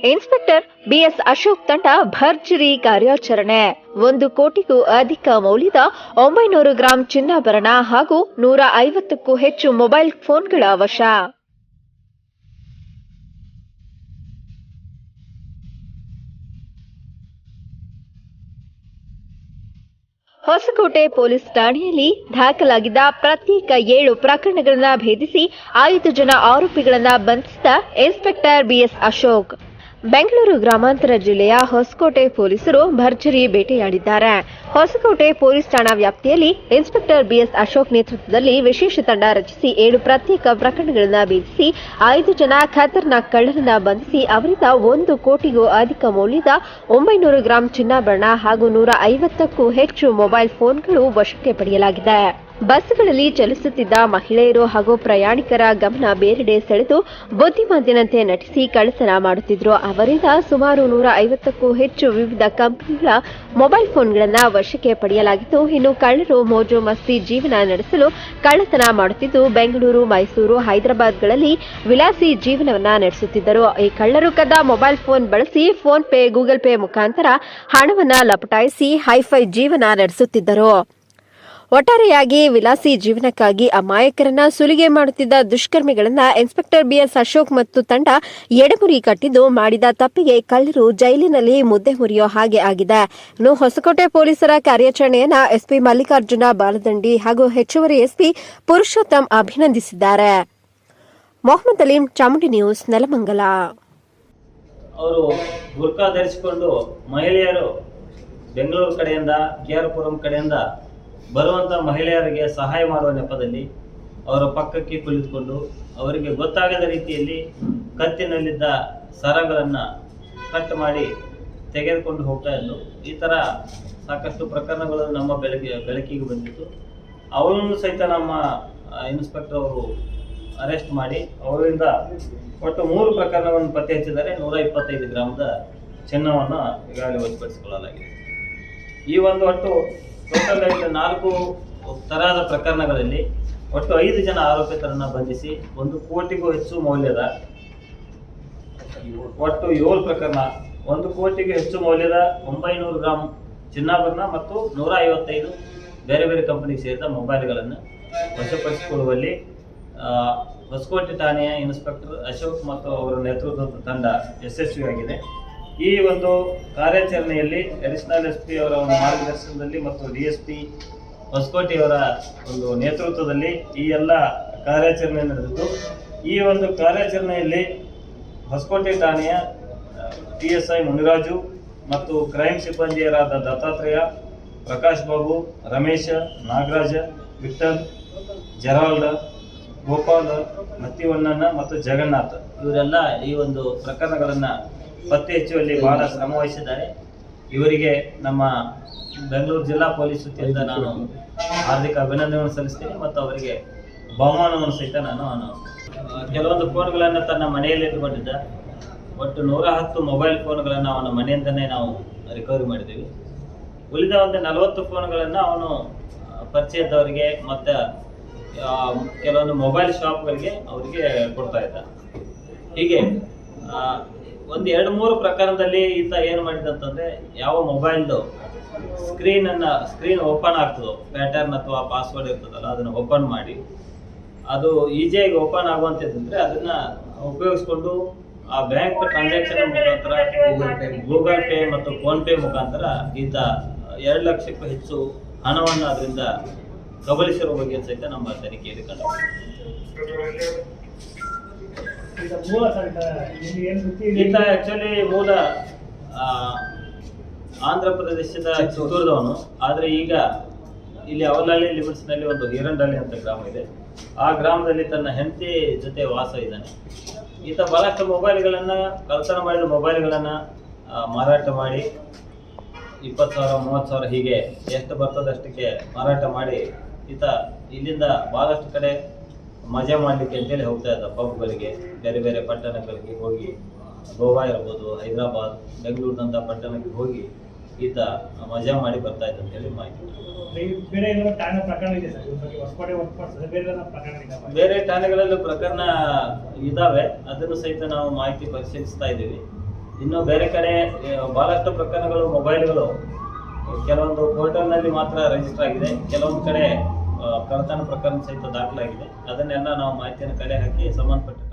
Inspector BS Ashok ತಂಡ ಭರ್ಜರಿ ಕಾರ್ಯಾಚರಣೆ. 1 ಕೋಟಿಗೂ ಅಧಿಕ ಮೌಲ್ಯದ 900 ಗ್ರಾಂ ಚಿನ್ನಾಭರಣ ಹಾಗೂ 150ಕ್ಕೂ ಹೆಚ್ಚು ಮೊಬೈಲ್ ಫೋನ್ಗಳ ವಶ. ಹೊಸಕೋಟೆ ಪೊಲೀಸ್ ಠಾಣೆಯಲ್ಲಿ ದಾಖಲಾಗಿದ್ದ ಪ್ರತ್ಯೇಕ 7 ಪ್ರಕರಣಗಳನ್ನು ಭೇದಿಸಿ 5 ಜನ ಆರೋಪಿಗಳನ್ನು ಬಂಧಿಸಿದ ಇನ್ಸ್ಪೆಕ್ಟರ್ ಬಿಎಸ್ ಅಶೋಕ್. ಬೆಂಗಳೂರು ಗ್ರಾಮಾಂತರ ಜಿಲ್ಲೆಯ ಹೊಸಕೋಟೆ ಪೊಲೀಸರು ಭರ್ಜರಿ ಬೇಟೆಯಾಡಿದ್ದಾರೆ. ಹೊಸಕೋಟೆ ಪೊಲೀಸ್ ಠಾಣಾ ವ್ಯಾಪ್ತಿಯಲ್ಲಿ ಇನ್ಸ್ಪೆಕ್ಟರ್ ಬಿಎಸ್ ಅಶೋಕ್ ನೇತೃತ್ವದಲ್ಲಿ ವಿಶೇಷ ತಂಡ ರಚಿಸಿ 7 ಪ್ರತ್ಯೇಕ ಪ್ರಕರಣಗಳನ್ನು ಭೇದಿಸಿ 5 ಜನ ಖತರ್ನಾಕ್ ಕಳ್ಳರನ್ನ ಬಂಧಿಸಿ ಅವರಿಂದ 1 ಕೋಟಿಗೂ ಅಧಿಕ ಮೌಲ್ಯದ 900 ಗ್ರಾಂ ಚಿನ್ನಾಭರಣ ಹಾಗೂ 150ಕ್ಕೂ ಹೆಚ್ಚು ಮೊಬೈಲ್ ಫೋನ್ಗಳು ವಶಕ್ಕೆ ಪಡೆಯಲಾಗಿದೆ. ಬಸ್ಗಳಲ್ಲಿ ಚಲಿಸುತ್ತಿದ್ದ ಮಹಿಳೆಯರು ಹಾಗೂ ಪ್ರಯಾಣಿಕರ ಗಮನ ಬೇರೆಡೆ ಸೆಳೆದು ಬುದ್ಧಿಮಾಂದ್ಯನಂತೆ ನಟಿಸಿ ಕಳ್ಳತನ ಮಾಡುತ್ತಿದ್ರು. ಅವರಿಂದ ಸುಮಾರು 150ಕ್ಕೂ ಹೆಚ್ಚು ವಿವಿಧ ಕಂಪನಿಗಳ ಮೊಬೈಲ್ ಫೋನ್ಗಳನ್ನು ವಶಕ್ಕೆ ಪಡೆಯಲಾಗಿತ್ತು. ಇನ್ನು ಕಳ್ಳರು ಮೋಜು ಮಸ್ತಿ ಜೀವನ ನಡೆಸಲು ಕಳ್ಳತನ ಮಾಡುತ್ತಿದ್ದು ಬೆಂಗಳೂರು, ಮೈಸೂರು, ಹೈದರಾಬಾದ್ಗಳಲ್ಲಿ ವಿಲಾಸಿ ಜೀವನವನ್ನ ನಡೆಸುತ್ತಿದ್ದರು. ಈ ಕಳ್ಳರು ಕದ್ದ ಮೊಬೈಲ್ ಫೋನ್ ಬಳಸಿ ಫೋನ್ ಪೇ, ಗೂಗಲ್ ಪೇ ಮುಖಾಂತರ ಹಣವನ್ನ ಲಪಟಾಯಿಸಿ ಹೈಫೈ ಜೀವನ ನಡೆಸುತ್ತಿದ್ದರು. ಒಟ್ಟಾರೆಯಾಗಿ ವಿಲಾಸಿ ಜೀವನಕ್ಕಾಗಿ ಅಮಾಯಕರನ್ನ ಸುಲಿಗೆ ಮಾಡುತ್ತಿದ್ದ ದುಷ್ಕರ್ಮಿಗಳನ್ನ ಇನ್ಸ್ಪೆಕ್ಟರ್ ಬಿಎಸ್ ಅಶೋಕ್ ಮತ್ತು ತಂಡ ಎಡೆಮುರಿ ಕಟ್ಟಿದ್ದು ಮಾಡಿದ ತಪ್ಪಿಗೆ ಕಳ್ಳರು ಜೈಲಿನಲ್ಲಿ ಮುದ್ದೆ ಮುರಿಯೋ ಹಾಗೆ ಆಗಿದೆ. ಇನ್ನು ಹೊಸಕೋಟೆ ಪೊಲೀಸರ ಕಾರ್ಯಾಚರಣೆಯನ್ನ ಎಸ್ಪಿ ಮಲ್ಲಿಕಾರ್ಜುನ ಬಾಲದಂಡಿ ಹಾಗೂ ಹೆಚ್ಚುವರಿ ಎಸ್ಪಿ ಪುರುಷೋತ್ತಮ್ ಅಭಿನಂದಿಸಿದ್ದಾರೆ. ಮೊಹಮ್ಮದ್ ಅಲೀಂ, ಚಾಮುಂಡಿ ನ್ಯೂಸ್, ನೆಲಮಂಗಲ. ಅವರು ಬುರ್ಕಾ ಧರಿಸಿಕೊಂಡು ಮಹಿಳೆಯರು ಬೆಂಗಳೂರು ಕಡೆಯಿಂದ, ಕೆಆರ್ಪುರಂ ಕಡೆಯಿಂದ ಬರುವಂಥ ಮಹಿಳೆಯರಿಗೆ ಸಹಾಯ ಮಾಡುವ ನೆಪದಲ್ಲಿ ಅವರ ಪಕ್ಕಕ್ಕೆ ಕುಳಿತುಕೊಂಡು ಅವರಿಗೆ ಗೊತ್ತಾಗದ ರೀತಿಯಲ್ಲಿ ಕತ್ತಿನಲ್ಲಿದ್ದ ಸರಗಳನ್ನು ಕಟ್ ಮಾಡಿ ತೆಗೆದುಕೊಂಡು ಹೋಗ್ತಾ ಇದ್ದು, ಈ ಥರ ಸಾಕಷ್ಟು ಪ್ರಕರಣಗಳು ನಮ್ಮ ಬೆಳಕಿಗೆ ಬಂದಿತ್ತು. ಅವರನ್ನು ಸಹಿತ ನಮ್ಮ ಇನ್ಸ್ಪೆಕ್ಟರ್ ಅವರು ಅರೆಸ್ಟ್ ಮಾಡಿ ಅವರಿಂದ ಒಟ್ಟು 3 ಪ್ರಕರಣವನ್ನು ಪತ್ತೆ ಹಚ್ಚಿದರೆ 125 ಗ್ರಾಮದ ಚಿನ್ನವನ್ನು ಈಗಾಗಲೇ ವಶಪಡಿಸಿಕೊಳ್ಳಲಾಗಿದೆ. ಈ ಒಂದು ಒಟ್ಟು ಟೋಟಲ್ 4 ತರಹದ ಪ್ರಕರಣಗಳಲ್ಲಿ ಒಟ್ಟು 5 ಜನ ಆರೋಪಿತರನ್ನು ಬಂಧಿಸಿ 1 ಕೋಟಿಗೂ ಹೆಚ್ಚು ಮೌಲ್ಯದ ಒಟ್ಟು 7 ಪ್ರಕರಣ, 1 ಕೋಟಿಗೂ ಹೆಚ್ಚು ಮೌಲ್ಯದ 900 ಗ್ರಾಂ ಚಿನ್ನಾಭರಣ ಮತ್ತು 155 ಬೇರೆ ಬೇರೆ ಕಂಪನಿಗೆ ಸೇರಿದ ಮೊಬೈಲ್ಗಳನ್ನು ವಶಪಡಿಸಿಕೊಳ್ಳುವಲ್ಲಿ ಹೊಸಕೋಟೆ ಠಾಣೆಯ ಇನ್ಸ್ಪೆಕ್ಟರ್ ಅಶೋಕ್ ಮತ್ತು ಅವರ ನೇತೃತ್ವದ ತಂಡ ಯಶಸ್ವಿಯಾಗಿದೆ. ಈ ಒಂದು ಕಾರ್ಯಾಚರಣೆಯಲ್ಲಿ ಅಡಿಷನಲ್ ಎಸ್ಪಿ ಅವರ ಒಂದು ಮಾರ್ಗದರ್ಶನದಲ್ಲಿ ಮತ್ತು ಡಿಎಸ್ಪಿ ಹೊಸಕೋಟೆಯವರ ಒಂದು ನೇತೃತ್ವದಲ್ಲಿ ಈ ಎಲ್ಲ ಕಾರ್ಯಾಚರಣೆ ನಡೆದಿದ್ದು, ಈ ಒಂದು ಕಾರ್ಯಾಚರಣೆಯಲ್ಲಿ ಹೊಸಕೋಟೆ ಠಾಣೆಯ PSI ಮುನಿರಾಜು ಮತ್ತು ಕ್ರೈಮ್ ಸಿಬ್ಬಂದಿಯರಾದ ದತ್ತಾತ್ರೇಯ, ಪ್ರಕಾಶ್ ಬಾಬು, ರಮೇಶ, ನಾಗರಾಜ, ವಿಠಲ್, ಜರಾಲ್ಡ, ಗೋಪಾಲ, ಮತ್ತಿವಣ್ಣನ ಮತ್ತು ಜಗನ್ನಾಥ್ ಇವರೆಲ್ಲ ಈ ಒಂದು ಪ್ರಕರಣಗಳನ್ನು ಪತ್ತೆ ಹಚ್ಚುವಲ್ಲಿ ಬಹಳ ಶ್ರಮ ವಹಿಸಿದ್ದಾರೆ. ಇವರಿಗೆ ನಮ್ಮ ಬೆಂಗಳೂರು ಜಿಲ್ಲಾ ಪೊಲೀಸ್ ವತಿಯಿಂದ ನಾನು ಹಾರ್ದಿಕ ಅಭಿನಂದನೆಯನ್ನು ಸಲ್ಲಿಸ್ತೇನೆ ಮತ್ತು ಅವರಿಗೆ ಬಹುಮಾನವನ್ನು ಸಹಿತ ನಾನು ಕೆಲವೊಂದು ಫೋನ್ಗಳನ್ನು ತನ್ನ ಮನೆಯಲ್ಲಿ ಇಟ್ಟುಕೊಂಡಿದ್ದ ಒಟ್ಟು 110 ಮೊಬೈಲ್ ಫೋನ್ಗಳನ್ನು ಅವನ ಮನೆಯಿಂದನೇ ನಾವು ರಿಕವರಿ ಮಾಡಿದ್ದೀವಿ. ಉಳಿದ ಒಂದು 40 ಫೋನ್ಗಳನ್ನು ಅವನು ಪರಿಚಯದವರಿಗೆ ಮತ್ತು ಕೆಲವೊಂದು ಮೊಬೈಲ್ ಶಾಪ್ಗಳಿಗೆ ಅವರಿಗೆ ಕೊಡ್ತಾ ಇದ್ದ. ಹೀಗೆ ಒಂದು 2-3 ಪ್ರಕರಣದಲ್ಲಿ ಈತ ಏನು ಮಾಡಿದಂತಂದರೆ, ಯಾವ ಮೊಬೈಲ್ದು ಸ್ಕ್ರೀನ್ ಓಪನ್ ಆಗ್ತದೋ, ಪ್ಯಾಟರ್ನ್ ಅಥವಾ ಪಾಸ್ವರ್ಡ್ ಇರ್ತದಲ್ಲ ಅದನ್ನು ಓಪನ್ ಮಾಡಿ ಅದು ಈಸಿಯಾಗಿ ಓಪನ್ ಆಗುವಂಥದ್ದಿದ್ರೆ ಅದನ್ನು ಉಪಯೋಗಿಸ್ಕೊಂಡು ಆ ಬ್ಯಾಂಕ್ ಟ್ರಾನ್ಸಾಕ್ಷನ್ ಮುಖಾಂತರ ಗೂಗಲ್ ಪೇ ಮತ್ತು ಫೋನ್ಪೇ ಮುಖಾಂತರ ಈತ 2 ಲಕ್ಷಕ್ಕೂ ಹೆಚ್ಚು ಹಣವನ್ನು ಅದರಿಂದ ಕಬಳಿಸಿರುವ ಬಗ್ಗೆ ಸಹಿತ ನಮ್ಮ ತನಿಖೆಯಲ್ಲಿ ಕಂಡು. ಈತ ಆಕ್ಚುಲಿ ಮೂಲ ಆಂಧ್ರ ಪ್ರದೇಶದ ಚಿತ್ತೂರದವನು, ಆದರೆ ಈಗ ಇಲ್ಲಿ ಅವಲಹಳ್ಳಿ ಲಿಮಿಟ್ಸ್ನಲ್ಲಿ ಒಂದು ಹೀರಂಡಳ್ಳಿ ಅಂತ ಗ್ರಾಮ ಇದೆ. ಆ ಗ್ರಾಮದಲ್ಲಿ ತನ್ನ ಹೆಂಡತಿ ಜೊತೆ ವಾಸ ಇದ್ದಾನೆ. ಈತ ಬಹಳಷ್ಟು ಮೊಬೈಲ್ಗಳನ್ನು ಕಳ್ತನ ಮಾಡಿದ ಮೊಬೈಲ್ಗಳನ್ನು ಮಾರಾಟ ಮಾಡಿ 20,000 30,000 ಹೀಗೆ ಎಷ್ಟು ಬರ್ತದಷ್ಟಕ್ಕೆ ಮಾರಾಟ ಮಾಡಿ ಈತ ಇಲ್ಲಿಂದ ಭಾಳಷ್ಟು ಕಡೆ ಮಜಾ ಮಾಡಲಿಕ್ಕೆ ಅಂತೇಳಿ ಹೋಗ್ತಾ ಇದ್ದ. ಪಬ್ಗಳಿಗೆ, ಬೇರೆ ಬೇರೆ ಪಟ್ಟಣಗಳಿಗೆ ಹೋಗಿ, ಗೋವಾ ಇರ್ಬೋದು, ಹೈದರಾಬಾದ್, ಬೆಂಗಳೂರಿನಂಥ ಪಟ್ಟಣಕ್ಕೆ ಹೋಗಿ ಈತ ಮಜಾ ಮಾಡಿ ಬರ್ತಾ ಇದ್ದ ಅಂತೇಳಿ ಮಾಹಿತಿ. ಬೇರೆ ಠಾಣೆಗಳಲ್ಲೂ ಪ್ರಕರಣ ಇದ್ದಾವೆ, ಅದನ್ನು ಸಹಿತ ನಾವು ಮಾಹಿತಿ ಪರಿಶೀಲಿಸ್ತಾ ಇದ್ದೀವಿ. ಇನ್ನು ಬೇರೆ ಕಡೆ ಬಹಳಷ್ಟು ಪ್ರಕರಣಗಳು ಮೊಬೈಲ್ಗಳು ಕೆಲವೊಂದು ಪೋರ್ಟಲ್ನಲ್ಲಿ ಮಾತ್ರ ರಿಜಿಸ್ಟರ್ ಆಗಿದೆ, ಕೆಲವೊಂದು ಕಡೆ ಕಳ್ಳತನ ಪ್ರಕರಣ ಸಹಿತ ದಾಖಲಾಗಿದೆ. ಅದನ್ನೆಲ್ಲ ನಾವು ಮಾಹಿತಿಯನ್ನು ಕಲೆ ಹಾಕಿ ಸಂಬಂಧಪಟ್ಟ